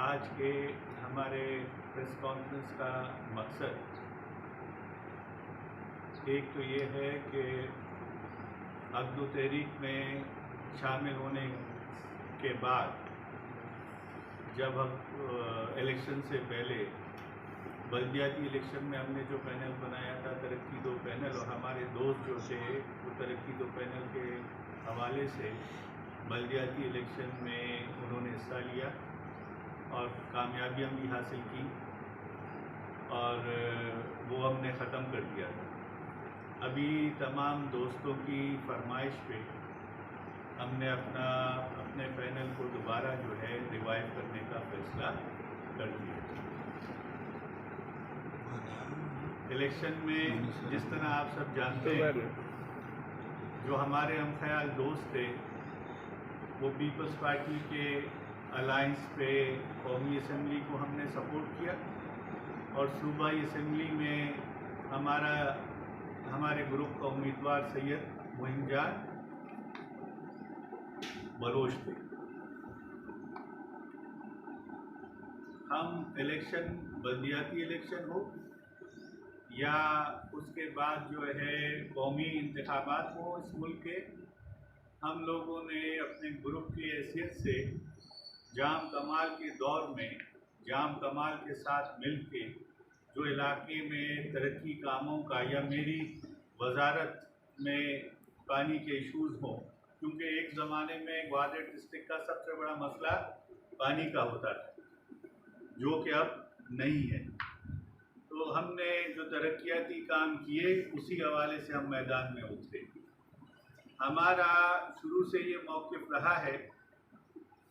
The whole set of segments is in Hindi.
आज के हमारे प्रेस कॉन्फ्रेंस का मकसद एक तो ये है कि अक़द तहरीक में शामिल होने के बाद जब हम इलेक्शन से पहले बल्दियाती इलेक्शन में हमने जो पैनल बनाया था तरक्की दो पैनल, और हमारे दोस्त जो थे वो तरक्की दो पैनल के हवाले से बल्दियाती इलेक्शन में उन्होंने हिस्सा लिया और कामयाबियाँ भी हासिल की और वो हमने ख़त्म कर दिया था। अभी तमाम दोस्तों की फरमाइश पे हमने अपने पैनल को दोबारा जो है रिवाइव करने का फैसला कर दिया। इलेक्शन में जिस तरह आप सब जानते हैं, जो हमारे हमख्याल दोस्त थे वो पीपल्स पार्टी के अलायंस पे कौमी असम्बली को हमने सपोर्ट किया और सूबाई असम्बली में हमारे ग्रुप का उम्मीदवार सैयद मोहिंजान बलोच थे। हम इलेक्शन बल्दियाती इलेक्शन हो या उसके बाद जो है कौमी इंतखाबात हो इस मुल्क के, हम लोगों ने अपने ग्रुप की हैसियत से जाम कमाल के दौर में जाम कमाल के साथ मिलके जो इलाके में तरक्की कामों का या मेरी वजारत में पानी के इशूज़ हों, क्योंकि एक ज़माने में ग्वादर डिस्ट्रिक्ट का सबसे बड़ा मसला पानी का होता था जो कि अब नहीं है। तो हमने जो तरक्याती काम किए उसी हवाले से हम मैदान में उतरे। हमारा शुरू से ये मौक़िफ़ रहा है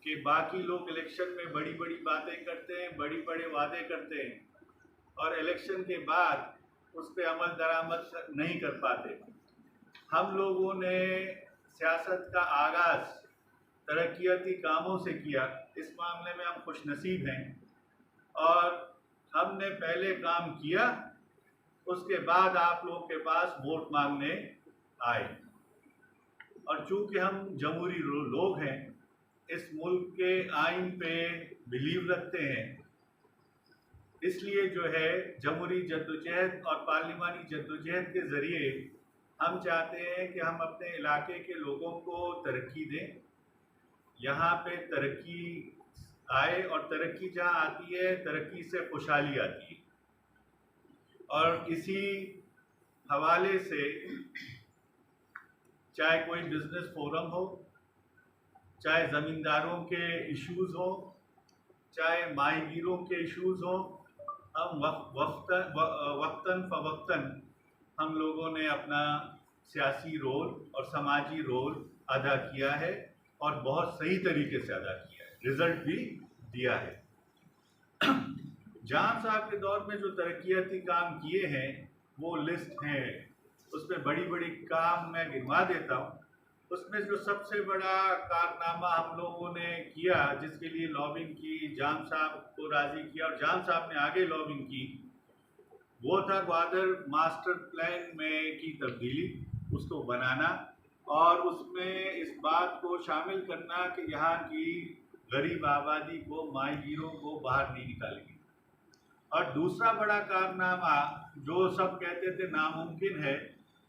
कि बाकी लोग इलेक्शन में बड़ी बड़ी बातें करते हैं, बड़े बड़े वादे करते हैं और इलेक्शन के बाद उस पर अमल दरामद नहीं कर पाते। हम लोगों ने सियासत का आगाज़ तरक्याती कामों से किया, इस मामले में हम खुशनसीब हैं और हमने पहले काम किया, उसके बाद आप लोग के पास वोट मांगने आए। और चूँकि हम जमहूरी लोग हैं, इस मुल्क के आइन पे बिलीव रखते हैं, इसलिए जो है जमहूरी जद्दोजहद और पार्लिमानी जद्दोजहद के ज़रिए हम चाहते हैं कि हम अपने इलाके के लोगों को तरक्की दें, यहाँ पे तरक्की आए और तरक्की जहाँ आती है तरक्की से खुशहाली आती है। और इसी हवाले से चाहे कोई बिज़नेस फोरम हो, चाहे ज़मींदारों के इश्यूज़ हो, चाहे माहीगीरों के इश्यूज़ हो, हम वक्तन फ़वक्तन हम लोगों ने अपना सियासी रोल और समाजी रोल अदा किया है और बहुत सही तरीके से अदा किया है, रिज़ल्ट भी दिया है। जाम साहब के दौर में जो तरक्याती काम किए हैं वो लिस्ट हैं, उसमें बड़ी बड़ी काम मैं गिनवा देता हूँ। उसमें जो सबसे बड़ा कारनामा हम लोगों ने किया, जिसके लिए लॉबिंग की, जाम साहब को राज़ी किया और जाम साहब ने आगे लॉबिंग की, वो था ग्वादर मास्टर प्लान में की तब्दीली, उसको बनाना और उसमें इस बात को शामिल करना कि यहाँ की गरीब आबादी को, माहीगीरों को बाहर नहीं निकालेंगे। और दूसरा बड़ा कारनामा जो सब कहते थे नामुमकिन है,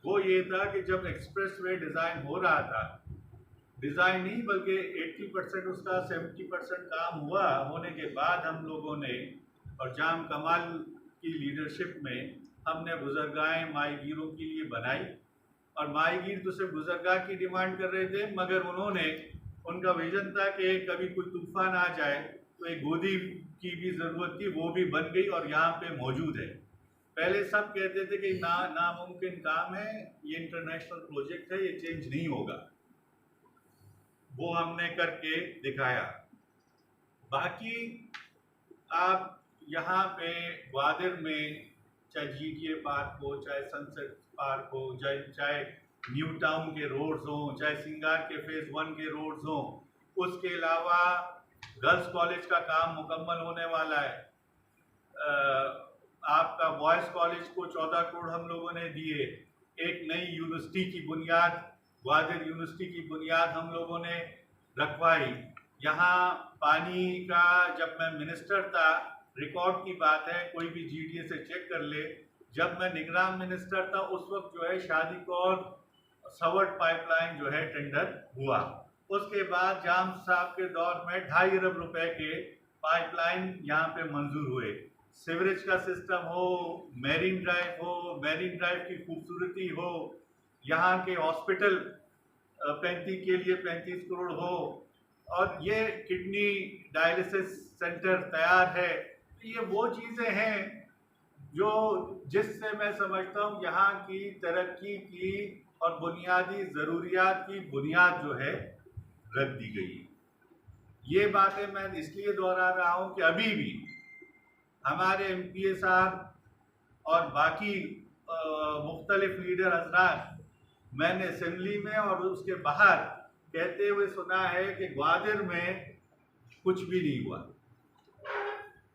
वो ये था कि जब एक्सप्रेस वे डिज़ाइन हो रहा था, डिज़ाइन नहीं बल्कि 80% उसका 70% काम हुआ होने के बाद हम लोगों ने और जाम कमाल की लीडरशिप में हमने गुज़रगाहें माहीगीरों के लिए बनाई और माहीगीर तो सिर्फ गुज़रगाह की डिमांड कर रहे थे, मगर उनका विज़न था कि कभी कोई तूफ़ान आ जाए तो एक गोदी की भी ज़रूरत थी, वो भी बन गई और यहाँ पे मौजूद है। पहले सब कहते थे कि नामुमकिन काम है, ये इंटरनेशनल प्रोजेक्ट है, ये चेंज नहीं होगा, वो हमने करके दिखाया। बाकी आप यहाँ पे ग्वादर में चाहे GTA पार्क हो, चाहे सनसेट पार्क हो, चाहे न्यू टाउन के रोड्स हों, चाहे सिंगार के फेज़ 1 के रोड्स हों, उसके अलावा गर्ल्स कॉलेज का काम मुकम्मल होने वाला है। आपका बॉयज़ कॉलेज को 14 करोड़ हम लोगों ने दिए। एक नई यूनिवर्सिटी की बुनियाद, ग्वादर यूनिवर्सिटी की बुनियाद हम लोगों ने रखवाई। यहाँ पानी का, जब मैं मिनिस्टर था, रिकॉर्ड की बात है, कोई भी जीडीए से चेक कर ले, जब मैं निगरान मिनिस्टर था उस वक्त जो है शादीकौर सवर्ट पाइपलाइन जो है टेंडर हुआ। उसके बाद जाम साहब के दौर में 2.5 अरब रुपए के पाइपलाइन यहाँ पे मंजूर हुए। सीवरेज का सिस्टम हो, मैरीन ड्राइव हो, मैरीन ड्राइव की खूबसूरती हो, यहाँ के हॉस्पिटल 35 के लिए 35 करोड़ हो, और ये किडनी डायलिसिस सेंटर तैयार है। तो ये वो चीज़ें हैं जो, जिससे मैं समझता हूँ यहाँ की तरक्की की और बुनियादी ज़रूरियात की बुनियाद जो है रख दी गई। ये बातें मैं इसलिए दोहरा रहा हूँ कि अभी भी हमारे एमपीए साहब और बाकी मुख्तलिफ लीडर हजरात, मैंने असेंबली में और उसके बाहर कहते हुए सुना है कि ग्वादर में कुछ भी नहीं हुआ।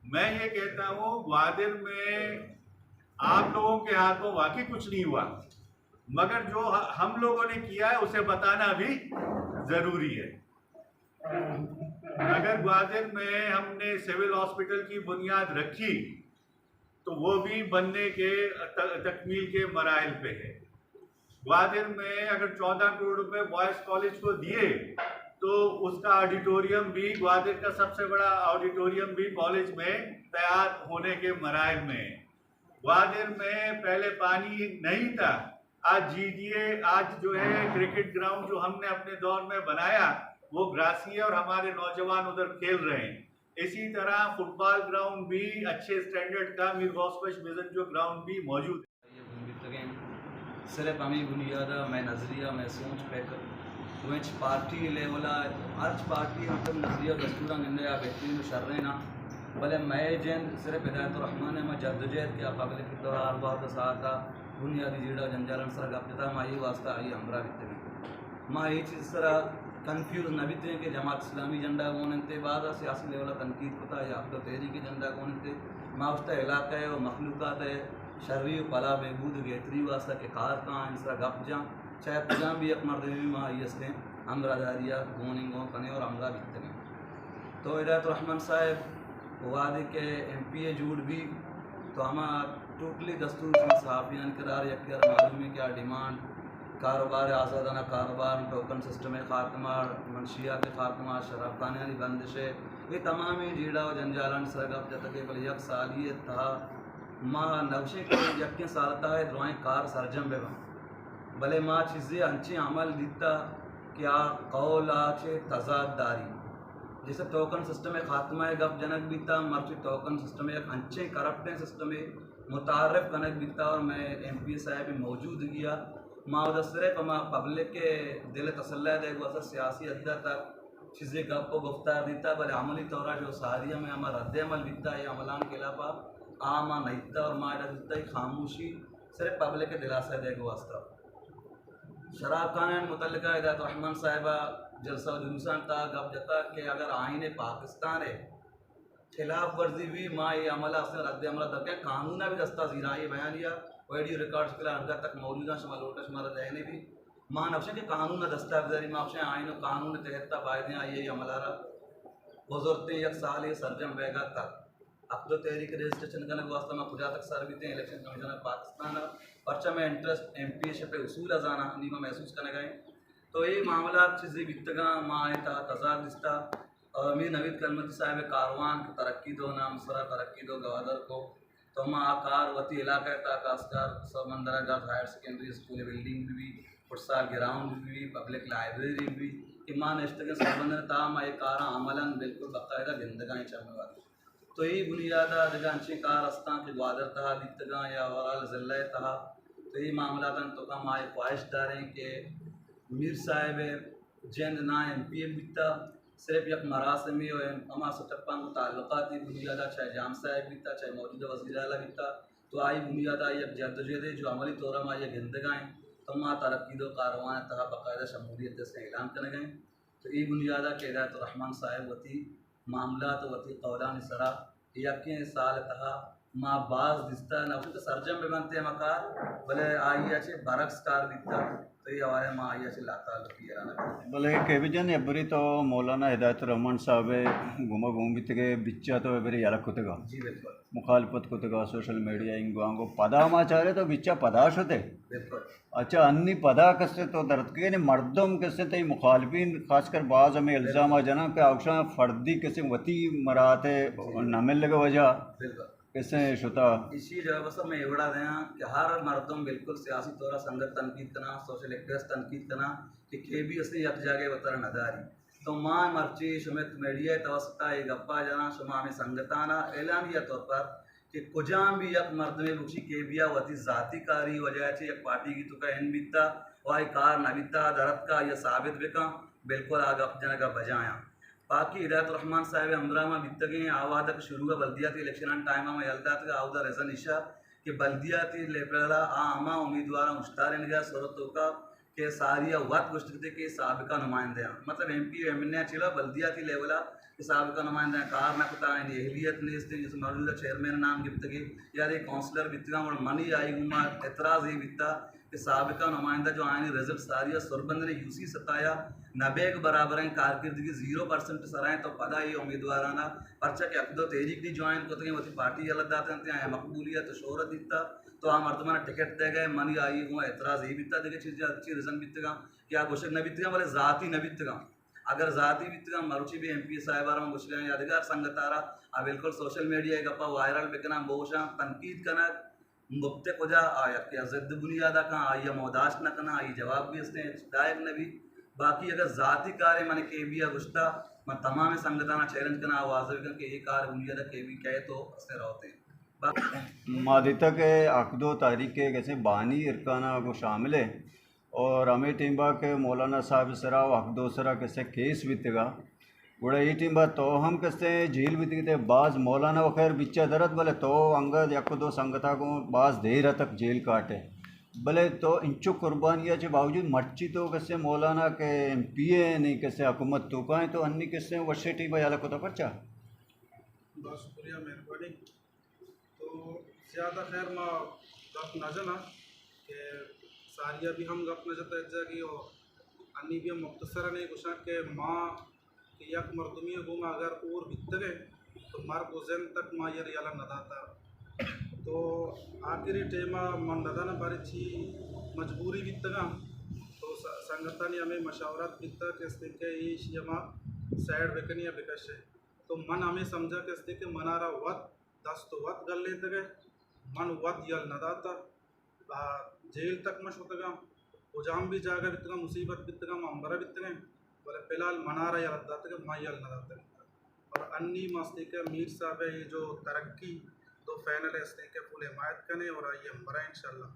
मैं ये कहता हूँ ग्वादर में आप लोगों के हाथों वाकई कुछ नहीं हुआ, मगर जो हम लोगों ने किया है उसे बताना भी जरूरी है। अगर ग्वादर में हमने सिविल हॉस्पिटल की बुनियाद रखी तो वो भी बनने के तकमील के मराहिल पे है। ग्वादर में अगर 14 करोड़ रुपए बॉयज कॉलेज को दिए तो उसका ऑडिटोरियम भी, ग्वादर का सबसे बड़ा ऑडिटोरियम भी कॉलेज में तैयार होने के मराहिल में है। ग्वादर में पहले पानी नहीं था, आज जीडीए, आज जो है क्रिकेट ग्राउंड जो हमने अपने दौर में बनाया वो ग्रासी है और हमारे नौजवान उधर खेल रहे हैं। इसी तरह फुटबॉल ग्राउंड भी अच्छे स्टैंडर्ड का मीर गौसबश मिजन जो ग्राउंड भी मौजूद है। सिर्फ हमें बुनियादा मैं नज़रिया मैं सोच पैकर वह पार्टी लेवल हर पार्टी मतलब नज़रिया दस्तूर गंदे बेहतरीन शर्रे ना भले मैं जैन सिर्फ हिदायतुर्रहमान में जद्दोजहद के पब्लिक के दौर बात साथ बुनियादी जीड़ा जंजालन सर गपता माँ ये वास्ता आई हमरा बितने माँ ये चीज़ सर कन्फ्यूज न बितने के जमात इस्लामी झंडा गोनते बाद सियासी लेवल तनकीद पता या अब तो तहरीकी झंडा गोनते माँ उसका इलाका है और मखलूक़ात है शर्री पला बेबूद गेतरी वास्ता के कार का इंसरा गप जा चाहे पुजा भी एक मर्द भी माँ ये से हमरा दारिया गोनिंगों कने और हमरा बितने तो हिदायतुर्रहमान साहब वादे के MP जूड़ भी तो हम टोटली दस्तूर सहाफ़ियान करार यकगर मालूम है क्या डिमांड कारोबार आज़ादाना कारोबार टोकन सिस्टम खात्मा मंशियात खात्मा शराब खाने की बंदिश ये तमाम जीड़ा और जंजालन सरगप जत के बल यक सालियत था माँ नक्शे के यक्के सालता है ड्राइंग कार सरजम बेबा भले माँ चीज़ें अंचे अमल दिता क्या कौल आचे तजादारी जैसे टोकन सिस्टम खात्मा गप जनक बीता मर्ची टोकन सिस्टम एक अंचे करप्ट सिस्टम मुतारफ़ कनक बीता और मैं MP साहब भी मौजूद गया माँ सिर्फ माँ पब्लिक के दिल तसल्ला दे वैसा सियासी अहदा तक चीज़ें गप को गुफ्तार देता भले अमली तौर जो सारिया में हमारा रद्द अमल बीता या अमलान के अलावा आमा नहींता और मायरा दिता खामोशी सिर्फ पब्लिक के दिलासा दे वास्ता शराब खाने मुतल्लिका हिदायतुर्रहमान साहिबा जलसा जुलूसान था गप जता कि अगर आईने पाकिस्तान है खिलाफ वर्जी भी माँ ये अमला से रद्द अमला दर के कानून भी दस्ता जीरा ये बयान लिया वीडियो रिकॉर्ड्स के लिए तक मौजूदा शमा लोटस मारा रहने भी माँ नक्शे के कानून दस्तावेजारी माफशे आइन कानून तहत बायदें आई ये अमलारा बुजुर्गते एक साल ये सरजम बेगा तक अब तो तहरीक रजिस्ट्रेशन करने वास्ते में खुदा तक service election commission of Pakistan पर्चा में इंटरेस्ट MP पे उसूल अजाना नीमा महसूस करने गए तो ये मामला चीज़ें बितगा माँ था तजाद दिस्ता मीर नवीद कलमती साहब कारवान तरक्की दो नाम सरा तरक्की दो गवादर को तो माँ आकार वती इलाका था खासकर समंदरा girls higher secondary school building भी फुटसाल ग्राउंड भी पब्लिक लाइब्रेरी भी ईमान इश्तक संबंध था माँ ये कारा अमलन बिल्कुल बाकायदा जिंदगा चलने वाली तो ये बुनियादा जगह कार अस्ता के ग्वादर था दितगा या वराल ज़िला था तो ये मामला तो का माँ ख्वाहिशदार हैं कि मीर साहब जैन ना MP बीता सिर्फ एक मरासमी और अमा सटप्पा मुताल्लुकाती बुनियादा चाहे जाम साहब बीता चाहे मौजूदा वज़ीर आला बीता तो आई बुनियादा एक जद्दोजहद जो अमली तौर में ये गिनदगाएँ तो माँ तरक्की दो कारवान तहा बाकायदा शमूलियत से ऐलान कर गए तो ये बुनियादा के हिदायतुर्रहमान साहब वती मामला तो वती कौलान सरा यकीन साल तहा माँ बाज दिस्ता न तो सरजम में बनते मकार भले आई अच्छे बरक्स कार दिता तो ये हमारे माँ आइया से लाता बोले के बिजन एबरी तो मौलाना हिदायतुर रहमान साहब घुमा घूम बितगे बिच्चा तो एबरी याला कुतगा जी बिल्कुल मुखालफत कुतगा सोशल मीडिया इंगो पदा माचारे तो बिच्चा पदाश होते बिल्कुल अच्छा अन्नी पदा कसे तो दर्द के ने मर्दम कसे तई मुखालफिन खासकर बाज हमें इल्ज़ाम जना के औशा फर्दी कसे वती मराते नमिल लगे वजह बिल्कुल कैसे शुता इसी जगह बस मैं एवड़ा दें कि हर मर्दम बिल्कुल सियासी तौर संगत तनकीद करना सोशल एक्टिविस्ट तनकीद करना कि भी असली यक जागे वतर नदारी तो माँ मर्ची शुमित मीडिया तवसता ये गप्पा जाना शुमा में संगताना एलानिया तौर पर कि कुजाम भी यक मर्द में बुशी के बिया वती जाती कारी वजह से एक पार्टी की तो का इन बीता वाई कार नबीता दरद का यह साबित बिका बिल्कुल आग जन का बजाया बाकी हिदायतुर रहमान साहब हमरा में बितगे आवादक शुरू है बल्दियाती इलेक्शन टाइम में यलदात का आउदा रेजन इशा कि बल्दियाती लेपला आमा उम्मीदवार मुश्तार गया सूरतों का के सारिया वत गुश्तते के सबका नुमाइंदे मतलब MP MNA चिला बल्दियाती लेवला के सबका नुमाइंदे कार न पता एहलियत ने इस जिस मौजूदा चेयरमैन नाम गिफ्तगी या एक काउंसलर बितगा और मनी आई गुमा एतराज़ ही बिता कि सबका नुमाइंदा जो आयनी रिजल्ट सारिया सुरबंद ने यूसी सताया 90 के बराबर हैं कारकर्दगी 0% सराएं तो पदा ये उम्मीदवाराना पर्चा के अकदो तेजी की ज्वाइन को तो वती पार्टी अलग दाते हैं मकबूलियत शोहरत दिखता तो हम मर्दमाना टिकट दे गए मनी आई हुआ एतराज़ ही बीतता देखे चीज़ अच्छी रिजन बीतगा क्या घोषक न बीतगा बोले ज़ाती न बीतगा अगर ज़ाती बीतगा मरुची भी MP साहिबारा घुस गए यादगार संगतारा आ बिल्कुल सोशल मीडिया गप्पा वायरल बिकना बोशा तनकीद करना मुफ्त खुजा आया कि ज़िद बुनियादा का आइया मोदाश न करना आई जवाब भी इसने दायक ने भी बाकी अगर ज़ाती कार्य मैंने के बिया गुश्ता मैं तमाम संगताना चैलेंज करना आवाज़ कि ये कार बुनियादा के भी कहे तो असर होते हैं मादिता के अकदो तारीख के कैसे बानी इरकाना को शामिल है और हमें टीम्बा के मौलाना साहब सरा अकदो सरा कैसे केस बीतेगा गुड़ा ये टीम्बा तो हम कैसे झील बीतते बाज मौलाना वखैर बिच्चा दरद बोले तो अंगद यकदो संगता को बाज देर तक जेल काटे भले तो इंचो कुर्बानिया के बावजूद मर्ची तो कैसे मौलाना के MP नहीं कैसे हुकूमत तो पाए तो अन्नी कैसे वशे टीम्बा याला को तो पर्चा बहुत शुक्रिया मेहरबानी तो ज़्यादा खैर माँ गप न जना कि सारिया भी हम गप न जता जागी और अन्नी भी हम मुख्तसर नहीं कुछ के माँ कि यक मरदमी गुमा अगर और बीत गए तो मर गुजन तक माँ ये रियाला नदाता तो आखिरी टेमा मन नदा न बारी छी मजबूरी बीतगा तो संगठन ने हमें मशावरत बीता के स्थिति ही शियमा साइड बेकनिया बिकश है तो मन हमें समझा के स्थिति मनारा वत दस तो वत गल लेते गए मन वत यल नदाता जेल तक मश होतगा उजाम भी जागा बितगा मुसीबत बितगा मंबरा बितगे बोले फिलहाल मनारा यल दाते माँ यल नदाते और अन्नी मस्ती के मीर साहब है ये जो तरक्की दो फैनल है इसने के फुल हिमायत करें और ये हमारा इंशाल्लाह